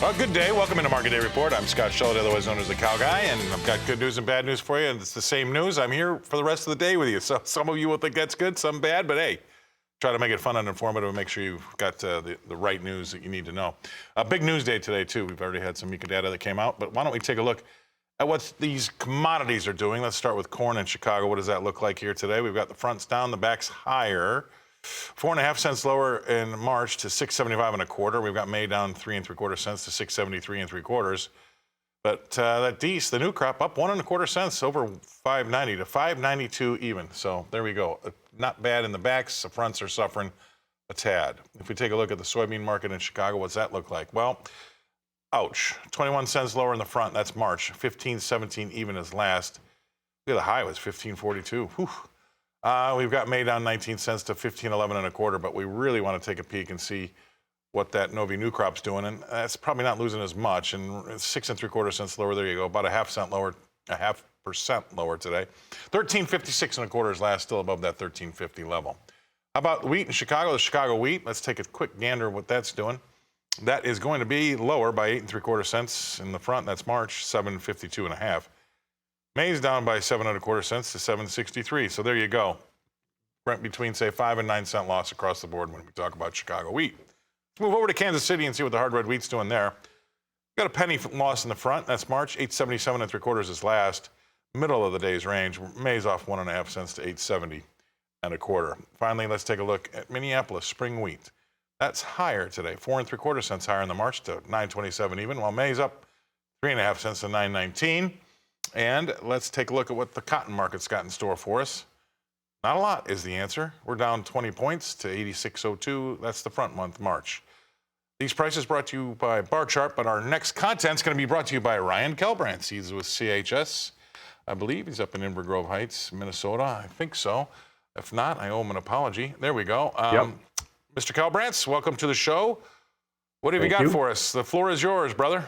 Well, good day. Welcome into Market Day Report. I'm Scott Shellady, otherwise known as the Cow Guy, and I've got good news and bad news for you, and it's the same news. I'm here for the rest of the day with you. So some of you will think that's good, some bad, but hey, try to make it fun and informative and make sure you've got the right news that you need to know. A big news day today, too. We've already had some Mika data that came out, but why don't we take a look at what these commodities are doing. Let's start with corn in Chicago. What does that look like here today? We've got the fronts down, the backs higher. 4.5 cents lower in March to 6.75 1/4. We've got May down 3 3/4 cents to 6.73 3/4. But that Dees, the new crop, up 1 1/4 cents over 5.90 to 5.92 even. So there we go. Not bad in the backs. The fronts are suffering a tad. If we take a look at the soybean market in Chicago, what's that look like? Well, ouch. 21 cents lower in the front. That's March. 15.17 even as last. Look at the high was 15.42. Whew. We've got May down 19 cents to 15.11 1/4, but we really want to take a peek and see what that Novi new crop's doing, and that's probably not losing as much. And 6 3/4 cents lower. There you go, about a half percent lower today. 13.56 1/4 is last, still above that 13.50 level. How about wheat in Chicago? The Chicago wheat. Let's take a quick gander at what that's doing. That is going to be lower by 8 3/4 cents in the front. That's March, 7.52 1/2. May's down by 7 1/4 cents to 7.63. So there you go. Right between, say, 5 and 9 cent loss across the board when we talk about Chicago wheat. Let's move over to Kansas City and see what the hard red wheat's doing there. Got a penny loss in the front. That's March. 8.77 3/4 is last. Middle of the day's range. May's off 1.5 cents to 8.70 1/4. Finally, let's take a look at Minneapolis spring wheat. That's higher today. 4 3/4 cents higher in the March to 9.27 even, while May's up 3.5 cents to 9.19. And let's take a look at what the cotton market's got in store for us. Not a lot is the answer. We're down 20 points to 86.02. That's the front month, March. These prices brought to you by Bar Chart, but our next content's going to be brought to you by Ryan Kelbrants. He's with CHS. I believe he's up in Inver Grove Heights, Minnesota. I think so. If not, I owe him an apology. There we go. Mr. Kelbrants, welcome to the show. What have you got for us? The floor is yours, brother.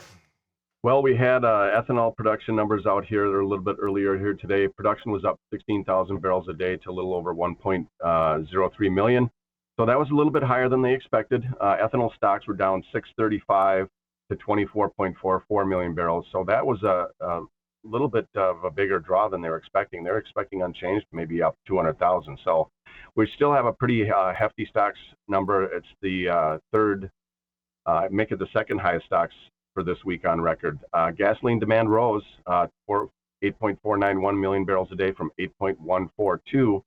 Well, we had ethanol production numbers out here a little bit earlier here today. Production was up 16,000 barrels a day to a little over 1.03 million. So that was a little bit higher than they expected. Ethanol stocks were down 635 to 24.44 million barrels. So that was a little bit of a bigger draw than they were expecting. They're expecting unchanged, maybe up 200,000. So we still have a pretty hefty stocks number. It's the make it the second highest stocks for this week on record. Gasoline demand rose for 8.491 million barrels a day from 8.142.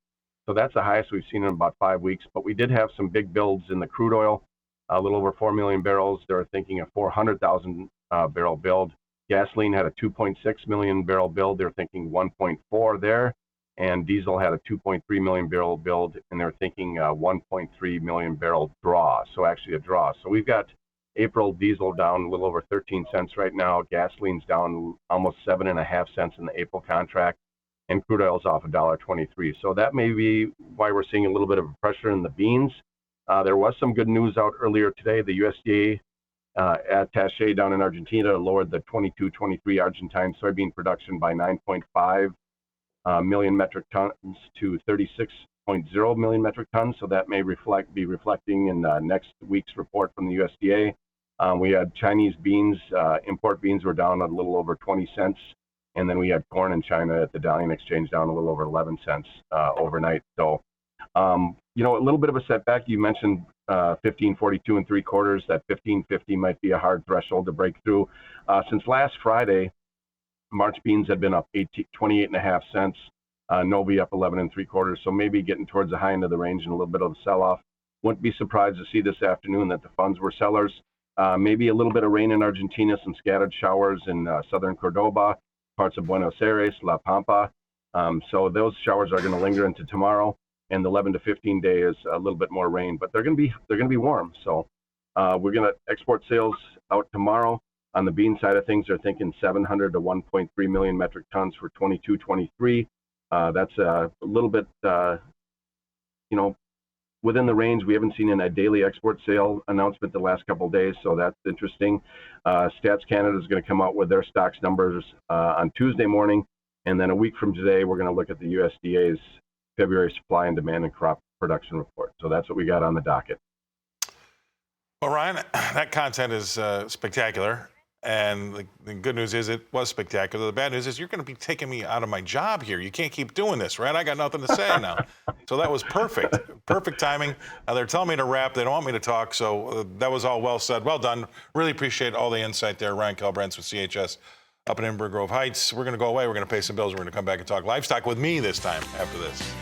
So that's the highest we've seen in about 5 weeks. But we did have some big builds in the crude oil, a little over 4 million barrels. They're thinking a 400,000 barrel build. Gasoline had a 2.6 million barrel build. They're thinking 1.4 there. And diesel had a 2.3 million barrel build, and they're thinking 1.3 million barrel draw. So actually a draw. So we've got April diesel down a little over 13 cents right now. Gasoline's down almost 7.5 cents in the April contract, and crude oil's off $1.23. So that may be why we're seeing a little bit of pressure in the beans. There was some good news out earlier today. The USDA attaché down in Argentina lowered the 22-23 Argentine soybean production by 9.5 million metric tons to 36.0 million metric tons. So that may be reflecting in next week's report from the USDA. We had Chinese beans, import beans were down a little over 20 cents. And then we had corn in China at the Dalian Exchange down a little over 11 cents overnight. So, a little bit of a setback. You mentioned 15.42 3/4. That 15.50 might be a hard threshold to break through. Since last Friday, March beans had been up 28.5 cents. Novi up 11 3/4. So maybe getting towards the high end of the range and a little bit of a sell-off. Wouldn't be surprised to see this afternoon that the funds were sellers. Maybe a little bit of rain in Argentina, some scattered showers in southern Cordoba, parts of Buenos Aires, La Pampa. So those showers are going to linger into tomorrow, and the 11 to 15 day is a little bit more rain, but they're going to be warm. So we're going to export sales out tomorrow. On the bean side of things, they're thinking 700 to 1.3 million metric tons for 22-23. That's a little bit, within the range. We haven't seen a daily export sale announcement the last couple of days, so that's interesting. Stats Canada is going to come out with their stocks numbers on Tuesday morning, and then a week from today, we're going to look at the USDA's February supply and demand and crop production report. So that's what we got on the docket. Well, Ryan, that content is spectacular. And the good news is it was spectacular. The bad news is you're going to be taking me out of my job here. You can't keep doing this, right? I got nothing to say now. So that was perfect. Perfect timing. Now they're telling me to wrap. They don't want me to talk. So that was all well said. Well done. Really appreciate all the insight there. Ryan Kelbrants with CHS up in Inver Grove Heights. We're going to go away. We're going to pay some bills. We're going to come back and talk livestock with me this time after this.